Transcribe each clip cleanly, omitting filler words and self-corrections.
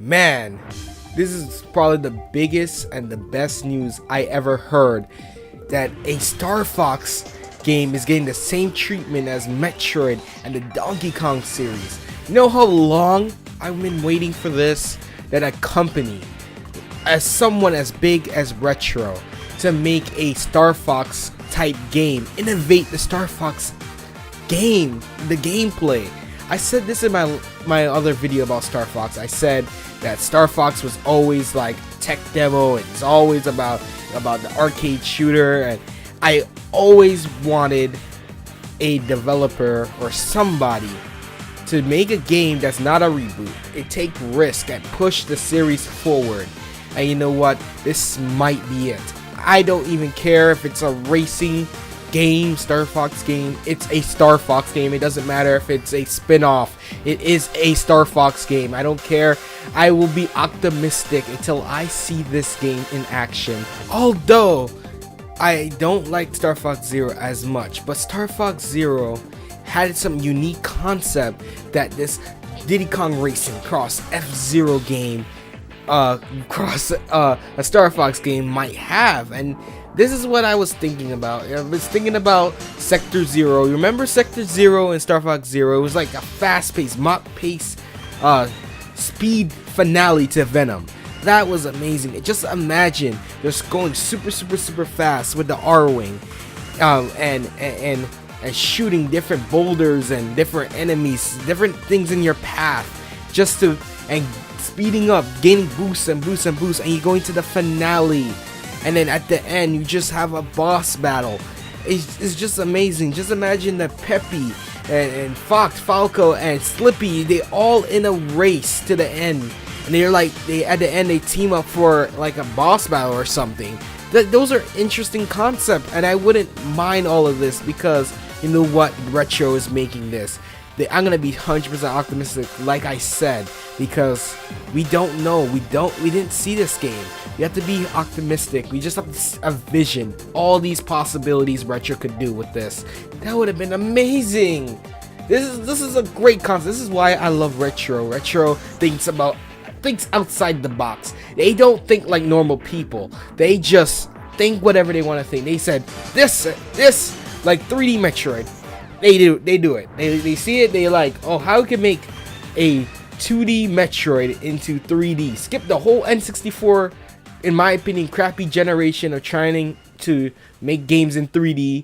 Man, this is probably the biggest and the best news I ever heard, that a Star Fox game is getting the same treatment as Metroid and the Donkey Kong series. You know how long I've been waiting for this? That a company, as someone as big as Retro, to make a Star Fox type game, innovate the Star Fox game, the gameplay. I said this in my other video about Star Fox. I said that Star Fox was always like tech demo, and it's always about the arcade shooter, and I always wanted a developer or somebody to make a game that's not a reboot. It take risk and push the series forward. And you know what? This might be it. I don't even care if it's a racing game, Star Fox game. It's a Star Fox game. It doesn't matter if it's a spin-off. It is a Star Fox game. I don't care. I will be optimistic until I see this game in action. Although I don't like Star Fox Zero as much, but Star Fox Zero had some unique concept that this Diddy Kong Racing cross F-Zero game cross a Star Fox game might have. And this is what I was thinking about. I was thinking about Sector Zero. You remember Sector Zero and Star Fox Zero? It was like a fast-paced, mock-paced speed finale to Venom. That was amazing. Just imagine just going super fast with the R-Wing, and shooting different boulders and different enemies, different things in your path, and speeding up, gaining boosts, and you're going to the finale. And then at the end, you just have a boss battle. It's just amazing. Just imagine that Peppy and Fox, Falco, and Slippy, they all in a race to the end. And at the end, they team up for like a boss battle or something. Those are interesting concepts, and I wouldn't mind all of this because you know what? Retro is making this. I'm gonna be 100% optimistic, like I said, because we don't know. We didn't see this game. We have to be optimistic. We just have a vision. All these possibilities Retro could do with this. That would have been amazing. This is a great concept. This is why I love Retro. Retro thinks outside the box. They don't think like normal people. They just think whatever they want to think. They said this like 3D Metroid. They do it. They see it. They like, oh, how we can make a 2D Metroid into 3D. Skip the whole N64, in my opinion, crappy generation of trying to make games in 3D.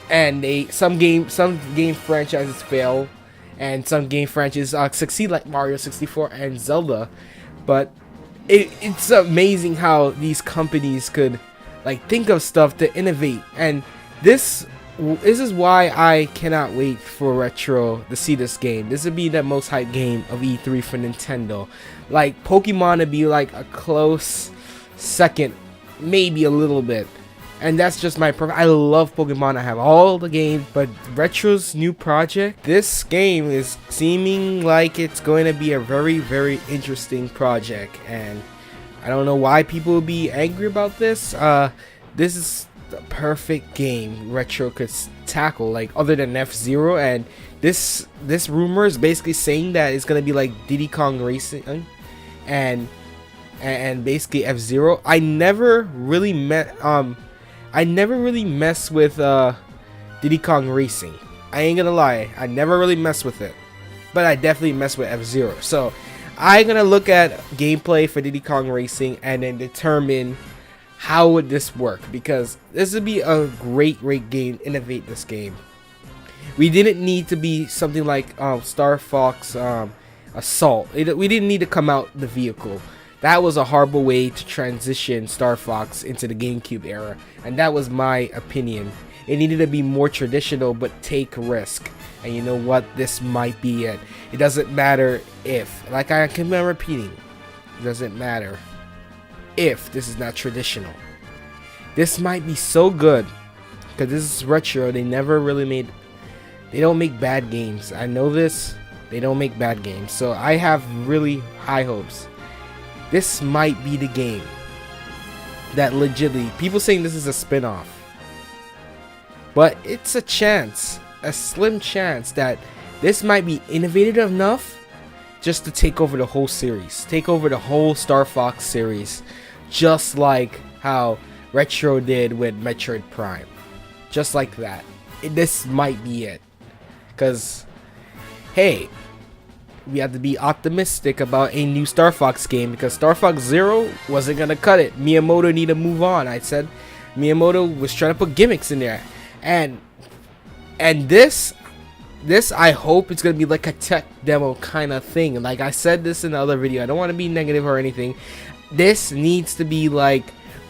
And some game franchises fail, and some game franchises succeed, like Mario 64 and Zelda. But it's amazing how these companies could like think of stuff to innovate. And this is why I cannot wait for Retro to see this game. This would be the most hyped game of E3 for Nintendo. Like Pokemon would be like a close second, maybe a little bit. And that's just my preference. I love Pokemon. I have all the games, but Retro's new project, this game is seeming like it's going to be a very interesting project. And I don't know why people will be angry about this. This is the perfect game Retro could tackle, like other than F-Zero. And this rumor is basically saying that it's gonna be like Diddy Kong Racing and basically F-Zero. I never really mess with Diddy Kong Racing. I ain't gonna lie, I never really mess with it, but I definitely mess with F-Zero. So I'm gonna look at gameplay for Diddy Kong Racing and then determine how would this work, because this would be a great game. Innovate this game. We didn't need to be something like Star Fox Assault. We didn't need to come out the vehicle. That was a horrible way to transition Star Fox into the GameCube era, and that was my opinion. It needed to be more traditional but take risk. And you know what? This might be it. It doesn't matter if, like I keep on repeating, it doesn't matter if this is not traditional. This might be so good because this is Retro. They don't make bad games. I know this. They don't make bad games. So I have really high hopes. This might be the game that legitimately, people saying this is a spin-off, but it's a chance, a slim chance that this might be innovative enough just to take over the whole series, take over the whole Star Fox series, just like how Retro did with Metroid Prime, just like that. This might be it, because hey, we have to be optimistic about a new Star Fox game, because Star Fox Zero wasn't gonna cut it. Miyamoto need to move on. I said Miyamoto was trying to put gimmicks in there, and this I hope it's gonna be like a tech demo kind of thing. Like I said this in the other video, I don't want to be negative or anything. This needs to be like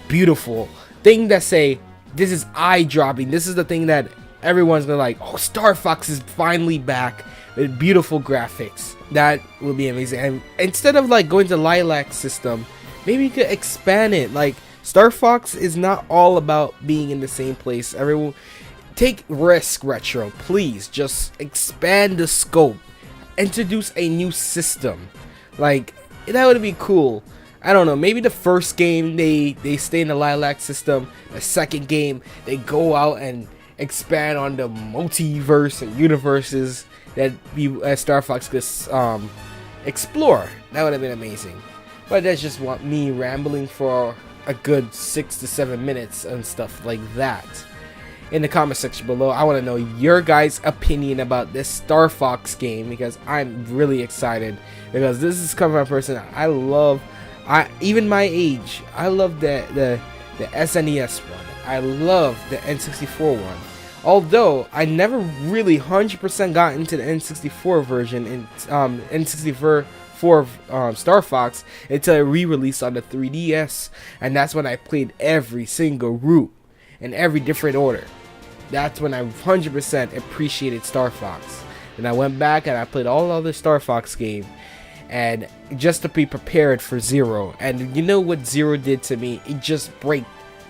beautiful thing that say this is eye-dropping. This is the thing that everyone's gonna like. Oh, Star Fox is finally back with beautiful graphics. That will be amazing. And instead of like going to Lilac system, maybe you could expand it. Like Star Fox is not all about being in the same place. Everyone take risk, Retro. Please just expand the scope. Introduce a new system. Like that would be cool. I don't know, maybe the first game they stay in the Lilac system. The second game they go out and expand on the multiverse and universes that Star Fox could explore. That would have been amazing. But that's just what me rambling for a good 6 to 7 minutes and stuff like that. In the comment section below, I want to know your guys' opinion about this Star Fox game, because I'm really excited, because this is coming from a person I love. Even my age, I love the SNES one. I love the N64 one. Although I never really 100% got into the N64 version in N64 Star Fox until it re-released on the 3DS, and that's when I played every single route in every different order. That's when I 100% appreciated Star Fox. And I went back and I played all other Star Fox games, and just to be prepared for Zero. And you know what Zero did to me? It just broke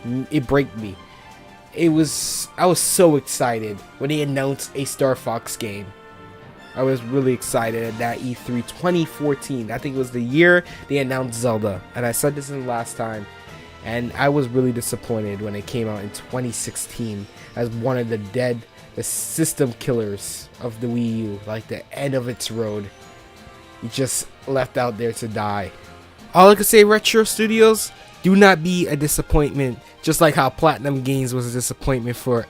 me. I was so excited when they announced a Star Fox game. I was really excited at that E3 2014. I think it was the year they announced Zelda, and I said this in the last time, and I was really disappointed when it came out in 2016 as one of the system killers of the Wii U, like the end of its road. It just left out there to die. All I can say, Retro Studios, do not be a disappointment, just like how Platinum Games was a disappointment for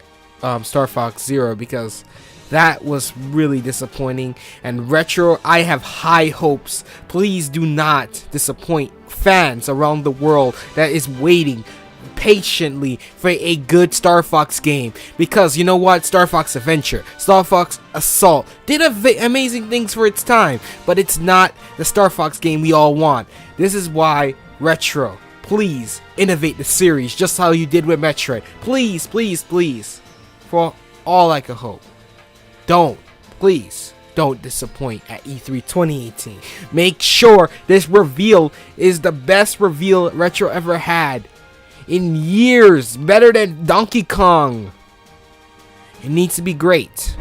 Star Fox Zero, because that was really disappointing. And Retro, I have high hopes. Please do not disappoint fans around the world that is waiting patiently for a good Star Fox game, because you know what, Star Fox Adventure, Star Fox Assault did amazing things for its time, but it's not the Star Fox game we all want. This is why, Retro, please innovate the series just how you did with Metroid. Please, please, please, for all I can hope. Please don't disappoint at E3 2018. Make sure this reveal is the best reveal Retro ever had in years, better than Donkey Kong. It needs to be great.